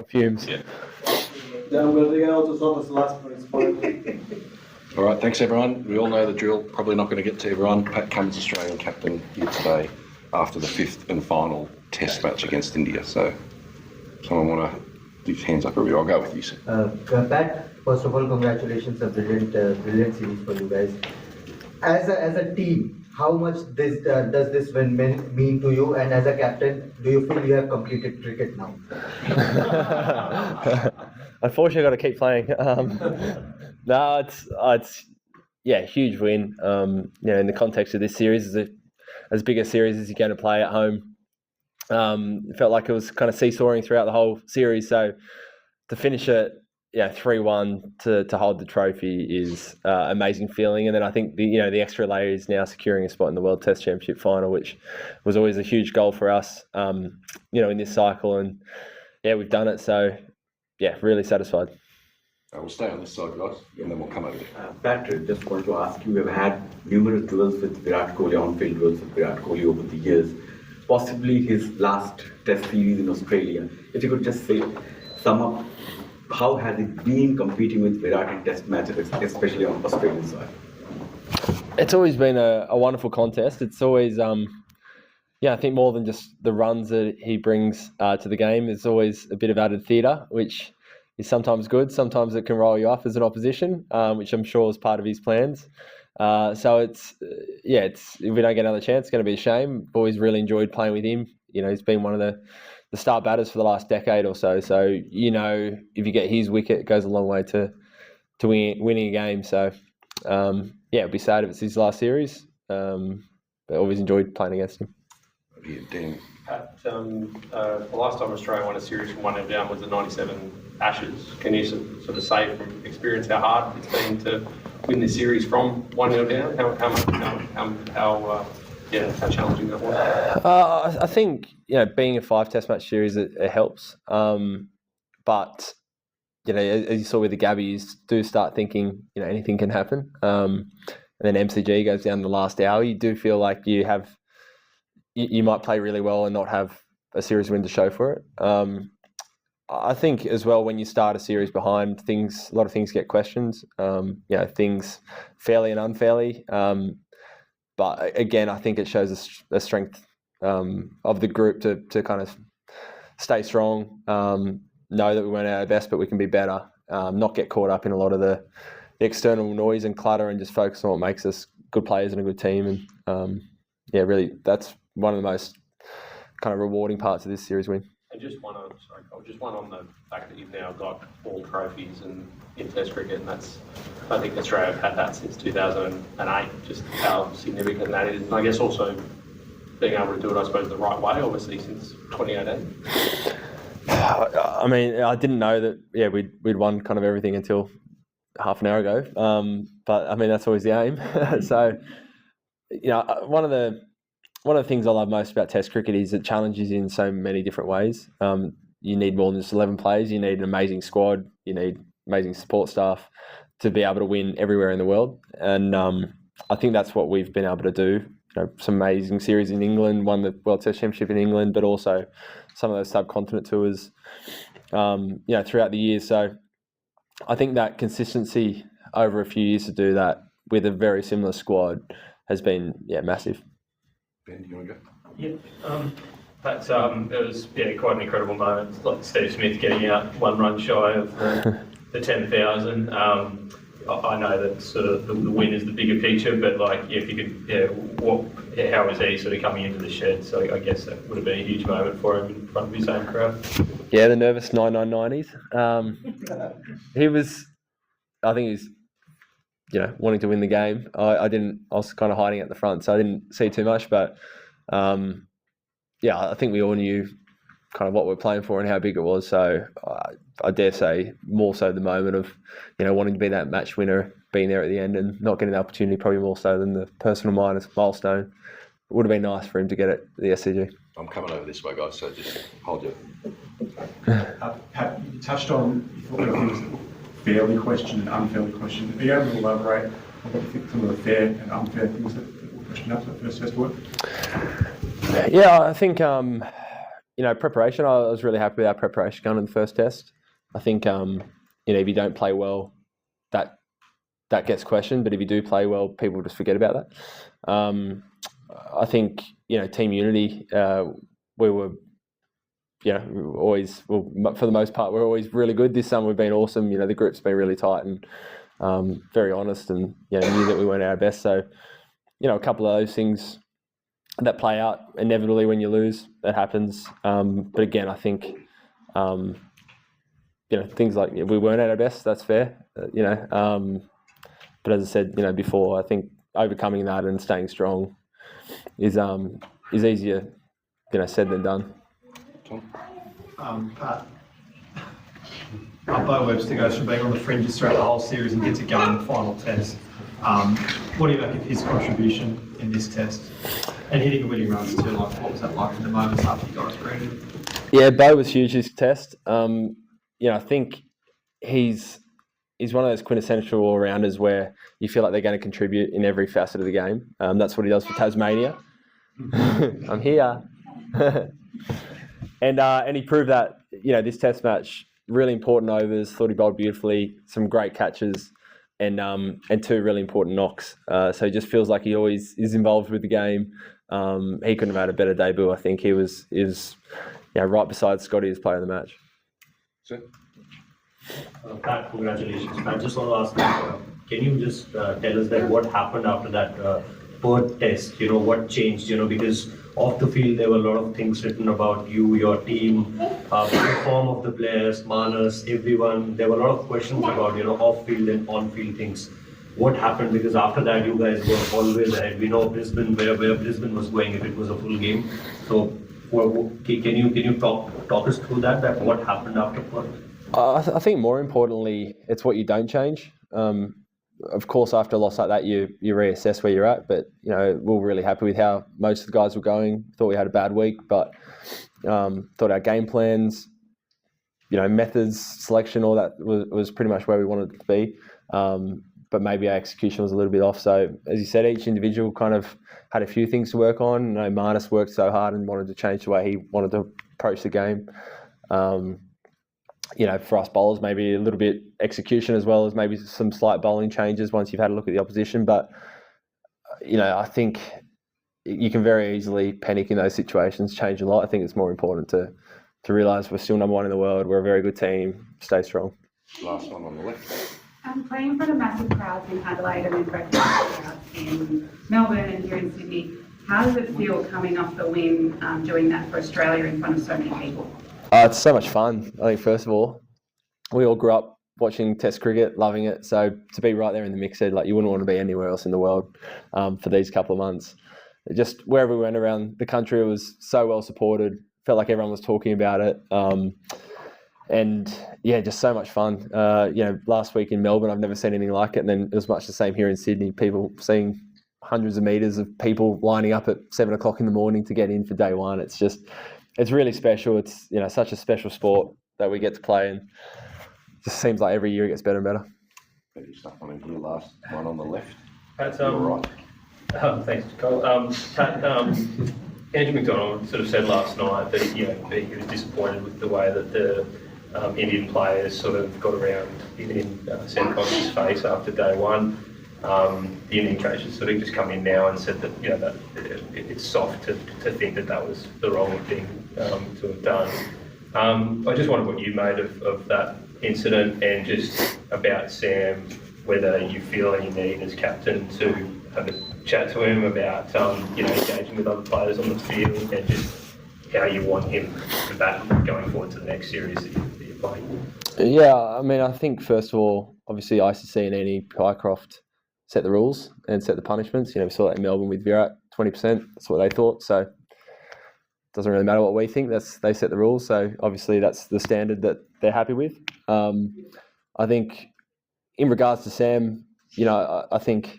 fumes. Yeah. All right, thanks everyone. We all know the drill. Probably not going to get to everyone. Pat Cummins, Australian captain, here today after the 5th and final Test match against India. So, someone want to lift hands up everywhere? I'll go with you, sir. Pat, first of all, congratulations, a brilliant series for you guys. As a team, how much does this win mean to you? And as a captain, do you feel you have completed cricket now? Unfortunately, I've got to keep playing. No, it's huge win. In the context of this series, is as big a series as you're going to play at home. It felt like it was kind of seesawing throughout the whole series. So to finish it, 3-1 to hold the trophy is amazing feeling. And then I think the extra layer is now securing a spot in the World Test Championship final, which was always a huge goal for us, in this cycle. And we've done it. So really satisfied. We'll stay on this side, guys, and then we'll come over there. Pat, just want to ask you, we've had numerous duels with Virat Kohli, on-field duels with Virat Kohli over the years, possibly his last Test series in Australia. If you could just sum up, how has it been competing with Virat in Test matches, especially on Australian side? It's always been a wonderful contest. It's always, I think more than just the runs that he brings to the game, there's always a bit of added theatre, which is sometimes good. Sometimes it can roll you up as an opposition, which I'm sure is part of his plans. So it's if we don't get another chance, it's going to be a shame. I've always really enjoyed playing with him. He's been one of the star batters for the last decade or so. So, if you get his wicket, it goes a long way to winning a game. So, it'd be sad if it's his last series. But I always enjoyed playing against him. Yeah, Dan. Pat, the last time Australia won a series from 1-0 down was the 97 Ashes. Can you sort of say from experience how hard it's been to win this series from 1-0 down? How challenging that was? I think being a 5 Test match series it helps, but as you saw with the Gabbies, do start thinking anything can happen, and then MCG goes down the last hour. You do feel like you might play really well and not have a series win to show for it. I think as well, when you start a series behind, a lot of things get questioned. Things fairly and unfairly. But again, I think it shows a strength of the group to kind of stay strong, know that we weren't at our best, but we can be better, not get caught up in a lot of the external noise and clutter, and just focus on what makes us good players and a good team. And really, that's one of the most kind of rewarding parts of this series win. And just one on the fact that you've now got all trophies in Test cricket, and I think Australia have had that since 2008. Just how significant that is, and I guess also being able to do it, I suppose, the right way, obviously since 2018. I mean, I didn't know that. We'd won kind of everything until half an hour ago. But I mean, that's always the aim. So, one of the things I love most about Test cricket is it challenges you in so many different ways. You need more than just 11 players. You need an amazing squad. You need amazing support staff to be able to win everywhere in the world. And I think that's what we've been able to do. Some amazing series in England, won the World Test Championship in England, but also some of those subcontinent tours, throughout the years. So I think that consistency over a few years to do that with a very similar squad has been, massive. Ben, do you want to go? Yeah, that's it was quite an incredible moment. It's like Steve Smith getting out 1 run shy of the 10,000. I know that sort of the win is the bigger picture, but if you could, how was he sort of coming into the shed? So I guess that would have been a huge moment for him in front of his own crowd. Yeah, the nervous 9990s. He was, I think he's, wanting to win the game. I was kind of hiding at the front, so I didn't see too much, but I think we all knew kind of what we're playing for and how big it was. So I dare say more so the moment of, wanting to be that match winner, being there at the end and not getting the opportunity, probably more so than the personal milestone. It would have been nice for him to get it at the SCG. I'm coming over this way, guys, so just hold you. Pat, you touched on, you thought there was fairly questioned and unfairly questioned. Are you able to elaborate on what you think some of the fair and unfair things that were questioned up for the first Test work? Yeah, I think preparation, I was really happy with our preparation going in the first test. I think, if you don't play well, that gets questioned, but if you do play well, people just forget about that. I think, team unity, we were, always, for the most part, we're always really good. This summer we've been awesome. The group's been really tight and very honest, and knew that we weren't at our best. So, a couple of those things that play out inevitably when you lose, that happens. But again, I think, things like we weren't at our best. That's fair. But as I said, before, I think overcoming that and staying strong is easier, said than done. Pat, Bo Webster goes from being on the fringes throughout the whole series and gets a go in the final test. What do you make of his contribution in this test? And hitting the winning runs too, what was that like in the moments after you got us graded? Yeah, Bo was huge this test. I think he's one of those quintessential all-rounders where you feel like they're going to contribute in every facet of the game. That's what he does for Tasmania. I'm here. And he proved that, this test match, really important overs, thought he bowled beautifully, some great catches, and 2 really important knocks. So he just feels like he always is involved with the game. He couldn't have had a better debut. I think he was right beside Scotty as player of the match. Pat, congratulations. I just want to ask, can you just tell us that what happened after that Perth test? What changed? Because off the field there were a lot of things written about you, your team, the form of the players, Manas, everyone. There were a lot of questions about off-field and on-field things. What happened? Because after that you guys were always ahead. We know Brisbane, where Brisbane was going if it was a full game. So can you talk us through that what happened after Perth? I think more importantly, it's what you don't change. Of course, after a loss like that, you reassess where you're at. But we're really happy with how most of the guys were going. Thought we had a bad week, but thought our game plans, methods, selection, all that was pretty much where we wanted it to be. But maybe our execution was a little bit off. So as you said, each individual kind of had a few things to work on. Marnus worked so hard and wanted to change the way he wanted to approach the game. For us bowlers, maybe a little bit execution as well as maybe some slight bowling changes once you've had a look at the opposition. But, I think you can very easily panic in those situations, change a lot. I think it's more important to realise we're still number 1 in the world. We're a very good team. Stay strong. Last one on the left. Playing in front of massive crowds in Adelaide and then both in Melbourne and here in Sydney, how does it feel coming off the win, doing that for Australia in front of so many people? It's so much fun. I think, first of all, we all grew up watching Test cricket, loving it. So to be right there in the mix, you wouldn't want to be anywhere else in the world for these couple of months. Just wherever we went around the country, it was so well supported. Felt like everyone was talking about it. And yeah, just so much fun. Last week in Melbourne, I've never seen anything like it. And then it was much the same here in Sydney. People seeing hundreds of metres of people lining up at 7 o'clock in the morning to get in for day one. It's really special. It's such a special sport that we get to play, and it just seems like every year it gets better and better. Maybe stuff on here, last one on the left. Pat, You're right. thanks, Cole. Pat, Andrew McDonald sort of said last night that he was disappointed with the way that the Indian players sort of got around, even in Sam Cox's face after day one. The Indian coaches sort of just come in now and said that that it's soft to think that was the wrong thing to have done. I just wondered what you made of that incident, and just about Sam, whether you feel any need as captain to have a chat to him about engaging with other players on the field, and just how you want him to bat going forward to the next series that you're playing. Yeah, I think first of all, obviously ICC and Annie Pycroft set the rules and set the punishments. We saw that in Melbourne with Virat, 20%. That's what they thought. So it doesn't really matter what we think. They set the rules. So obviously that's the standard that they're happy with. I think in regards to Sam, I think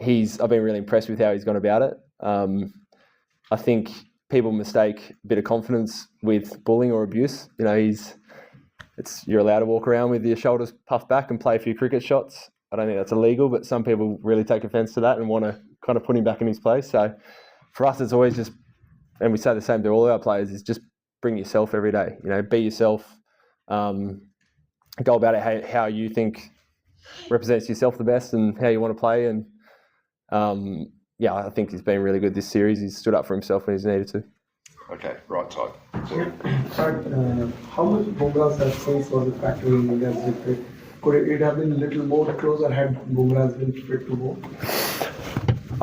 I've been really impressed with how he's gone about it. I think people mistake a bit of confidence with bullying or abuse. You're allowed to walk around with your shoulders puffed back and play a few cricket shots. I don't think that's illegal, but some people really take offence to that and want to kind of put him back in his place. So for us, it's always just and we say the same to all our players, is just bring yourself every day. You know, be yourself. Go about it how you think represents yourself the best and how you want to play. And yeah, I think he's been really good this series. He's stood up for himself when he's needed to. Okay, right side. How much Bumrah's absence was a factor in India's victory? Could it have been a little more closer had Bumrah's been fit to go?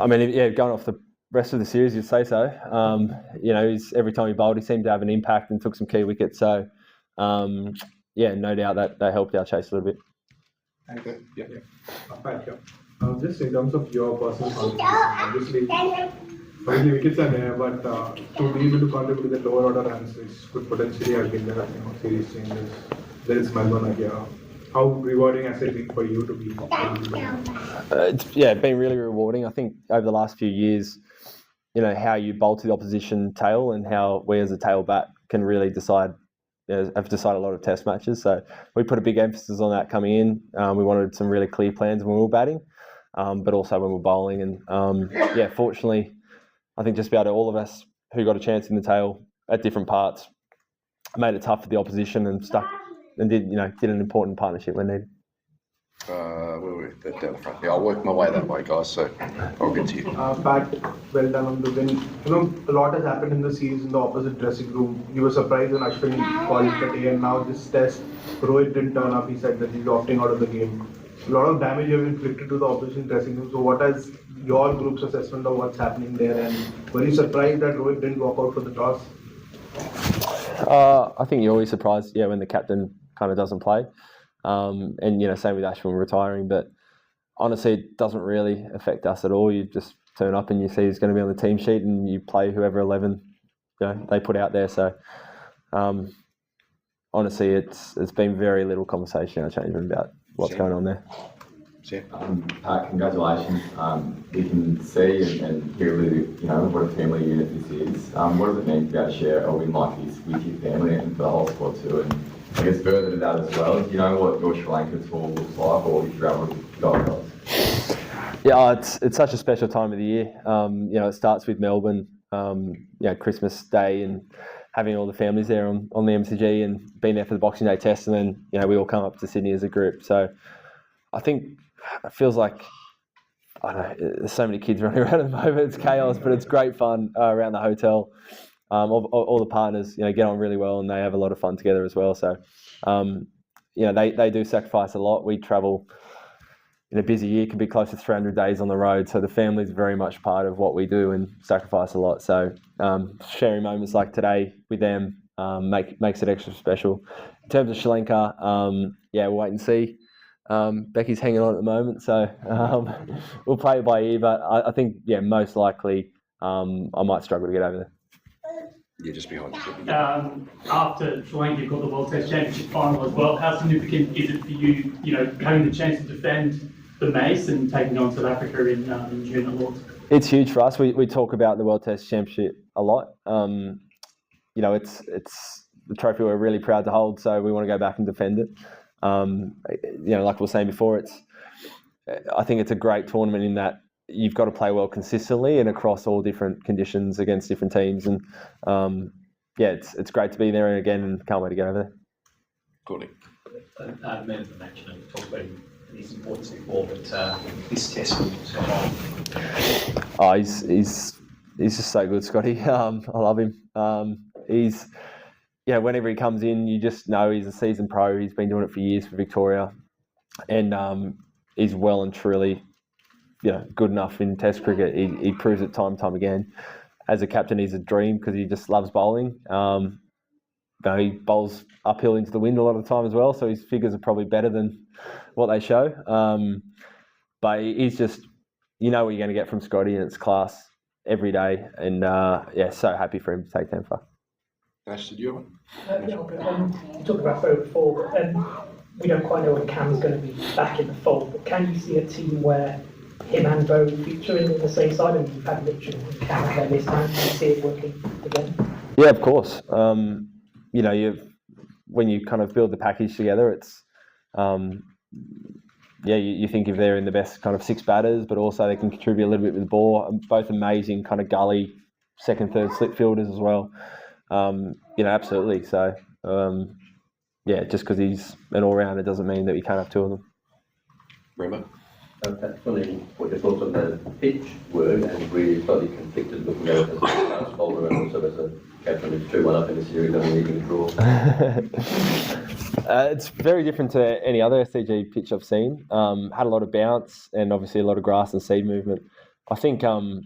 I mean, yeah, going off the rest of the series, you'd say so. You know, every time he bowled, he seemed to have an impact and took some key wickets. So, yeah, no doubt that helped our chase a little bit. Thank you. Yeah. Just in terms of your personal contribution, obviously wickets are there, but to be able to contribute to the lower order runs, which could potentially have been there, series changes. There is Melbourne here. How rewarding has it been for you to be able to do that? It's been really rewarding. I think over the last few years, you know, how you bowl to the opposition tail and how we as a tail bat can really have decided a lot of test matches. So we put a big emphasis on that coming in. We wanted some really clear plans when we were batting, but also when we were bowling. And fortunately, I think just about all of us who got a chance in the tail at different parts made it tough for the opposition and stuck and did an important partnership when needed. Where were we? Down the front. Yeah, I'll work my way that way, guys. So I'll get to you. Pat, well done on the win. You know, a lot has happened in the series in the opposite dressing room. You were surprised when Ashwin called it a day, and now this test, Rohit didn't turn up. He said that he's opting out of the game. A lot of damage have been inflicted to the opposition dressing room. So what is your group's assessment of what's happening there? And were you surprised that Rohit didn't walk out for the toss? I think you're always surprised, when the captain kind of doesn't play. And, same with Ashwin retiring. But honestly, it doesn't really affect us at all. You just turn up and you see who's going to be on the team sheet and you play whoever 11 they put out there. So, honestly, it's been very little conversation in our change room about what's going on there. Pat, congratulations. We can see and hear really, what a family unit this is. What does it mean to be able to share a win like this with your family and for the whole squad too? And I guess further to that as well, do you know what your Sri Lanka tour looks like, or if you're able to go across? Yeah, it's such a special time of the year. It starts with Melbourne, Christmas Day, and having all the families there on the MCG and being there for the Boxing Day test, and then we all come up to Sydney as a group. So I think it feels like, I don't know, there's so many kids running around at the moment. It's chaos, but it's great fun around the hotel. All the partners, get on really well, and they have a lot of fun together as well. So, they do sacrifice a lot. We travel in a busy year, can be close to 300 days on the road. So the family's very much part of what we do and sacrifice a lot. So sharing moments like today with them makes it extra special. In terms of Sri Lanka, we'll wait and see. Becky's hanging on at the moment, so we'll play it by ear. But I think, most likely I might struggle to get over there. Yeah, just behind you. After Sri Lanka got the World Test Championship final as well, how significant is it for you, having the chance to defend the mace and taking on South Africa in June at Lords? It's huge for us. We talk about the World Test Championship a lot. It's the trophy we're really proud to hold, so we want to go back and defend it. Like we were saying before, I think it's a great tournament in that you've got to play well consistently and across all different conditions against different teams. And it's great to be there again, and can't wait to get over there. Cool. I mentioned talk about his importance before, but this test will be so long. Oh, he's just so good, Scotty. I love him. He's whenever he comes in, you just know he's a seasoned pro. He's been doing it for years for Victoria, and he's well and truly good enough in Test cricket. He proves it time and time again. As a captain, he's a dream because he just loves bowling. He bowls uphill into the wind a lot of the time as well, so his figures are probably better than what they show. But he's just, what you're going to get from Scotty, and it's class every day. And so happy for him to take 10 for. Ash, did you have one? You talked about Bo before, but we don't quite know when Cam's going to be back in the fold. But can you see a team where him and Bo feature in the same side, and you've had Mitchell and Cam there this time? Do you see it working again? Yeah, of course. When you kind of build the package together, it's you think if they're in the best kind of 6 batters, but also they can contribute a little bit with the ball. Both amazing kind of gully second, third slip fielders as well. Absolutely. So, just because he's an all-rounder doesn't mean that we can't have two of them. Remo? That's funny what your thoughts on the pitch were, and really slightly conflicted looking at it as a fast bowler and also as a captain who's 2-1 up in the series and leading the draw. It's very different to any other SCG pitch I've seen. Had a lot of bounce and obviously a lot of grass and seed movement. I think, it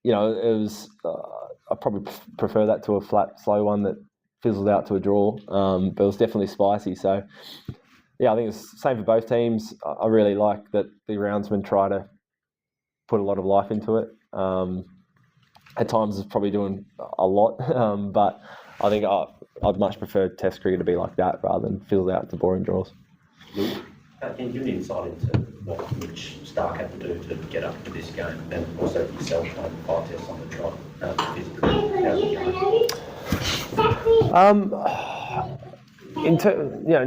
was, I probably prefer that to a flat, slow one that fizzled out to a draw, but it was definitely spicy. So, I think it's the same for both teams. I really like that the roundsmen try to put a lot of life into it. At times it's probably doing a lot, but I think I'd much prefer Test cricket to be like that rather than fizzled out to boring draws. Can you give an insight into what Mitch Stark had to do to get up to this game, and also for yourself playing 5 tests on the trot physically? How's it going?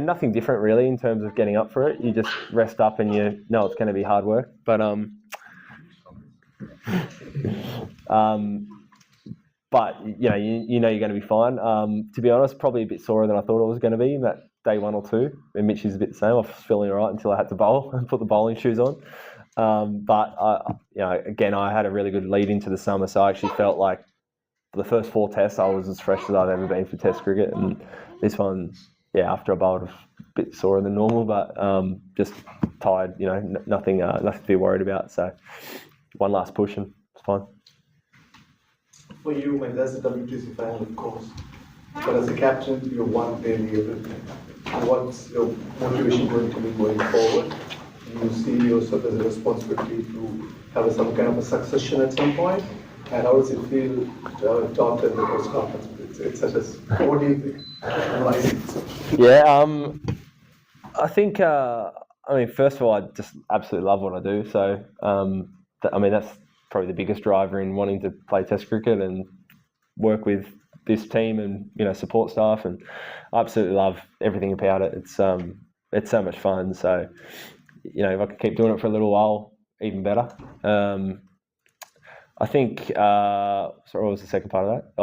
Nothing different really in terms of getting up for it. You just rest up and you know it's going to be hard work. But you know you're going to be fine. To be honest, probably a bit sorer than I thought it was going to be in that day 1 or 2. And Mitch is a bit the same. I was feeling all right until I had to bowl and put the bowling shoes on. But again, I had a really good lead into the summer, so I actually felt like for the first 4 tests I was as fresh as I've ever been for Test cricket, and this one, after I bowled, a bit sorer than normal, but just tired. Nothing to be worried about. So one last push and it's fine. For you, when there's a WTC final, of course, but as a captain, you're one daily everything. What's your motivation going to be going forward? Do you see yourself as a responsibility to have some kind of a succession at some point? And how does it feel to talk at the press conference? It's such a. What do you think? I think. First of all, I just absolutely love what I do. So, that's probably the biggest driver in wanting to play Test cricket and work with this team and support staff, and I absolutely love everything about it. It's so much fun. So, if I could keep doing it for a little while, even better. I think. Sorry, what was the second part of that?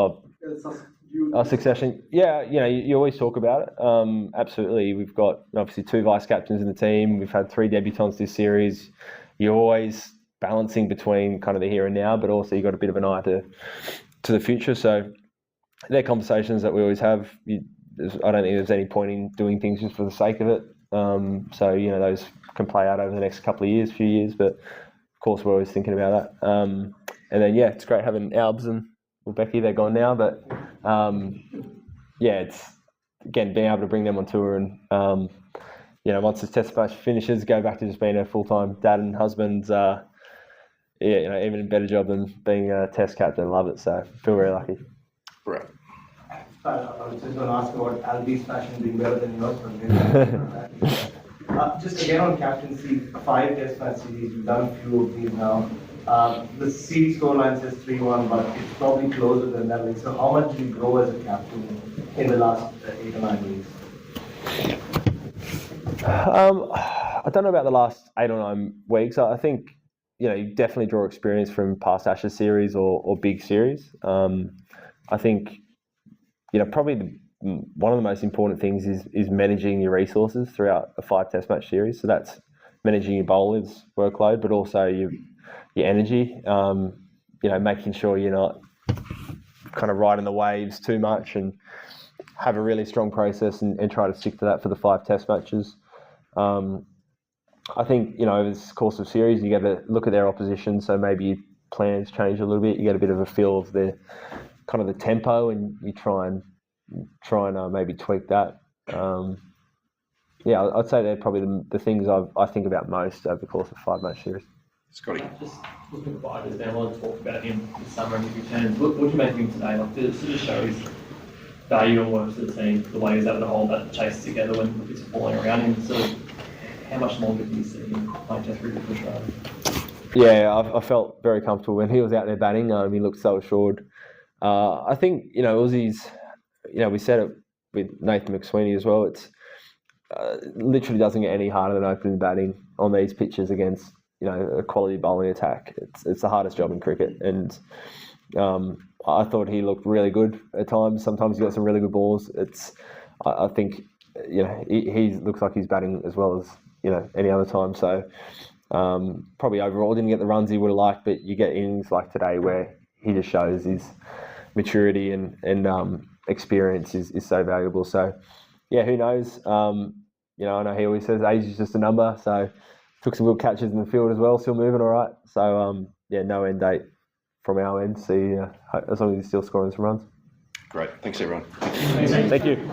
Succession. Yeah, you always talk about it. Absolutely. We've got obviously 2 vice captains in the team. We've had 3 debutants this series. You're always balancing between kind of the here and now, but also you've got a bit of an eye to the future. So they're conversations that we always have. I don't think there's any point in doing things just for the sake of it. So those can play out over the next few years, but of course we're always thinking about that. And then it's great having Albs and Becky. They're gone now, but it's again being able to bring them on tour and once this Test match finishes, go back to just being a full-time dad and husband. Even a better job than being a Test captain. Love it, so feel very lucky. Right. I was just going to ask about Albie's fashion being better than yours. Just again on captaincy, 5 Test match series, you've done a few of these now. The series scoreline says 3-1, but it's probably closer than that. So how much did you grow as a captain in the last 8 or 9 weeks? I don't know about the last 8 or 9 weeks. I think you definitely draw experience from past Ashes series or big series. I think probably one of the most important things is managing your resources throughout a 5 Test match series. So that's managing your bowlers' workload, but also your energy. Making sure you're not kind of riding the waves too much, and have a really strong process and try to stick to that for the 5 Test matches. I think over this course of series you got to look at their opposition, so maybe your plans change a little bit. You get a bit of a feel of the kind of the tempo, and you try and maybe tweak that. I'd say they're probably the things I think about most over the course of 5 match series. Scotty. Just looking at Biders, there, a lot of talk about him this summer and his returns. What do you make of him today? Like, does it sort of show his value and work to the team, the way he's able to hold that chase together when it's falling around him? Sort of, how much longer do you see him playing Test cricket for Australia? Yeah, I felt very comfortable when he was out there batting. He looked so assured. I think Aussies, we said it with Nathan McSweeney as well. It's literally doesn't get any harder than opening batting on these pitches against a quality bowling attack. It's the hardest job in cricket, and I thought he looked really good at times. Sometimes he got some really good balls. I think, he looks like he's batting as well as, any other time. So probably overall didn't get the runs he would have liked, but you get innings like today where he just shows his maturity and experience is so valuable. So, yeah, who knows? I know he always says age is just a number. So took some good catches in the field as well, still moving all right. So, no end date from our end. See, as long as he's still scoring some runs. Great. Thanks, everyone. Thank you.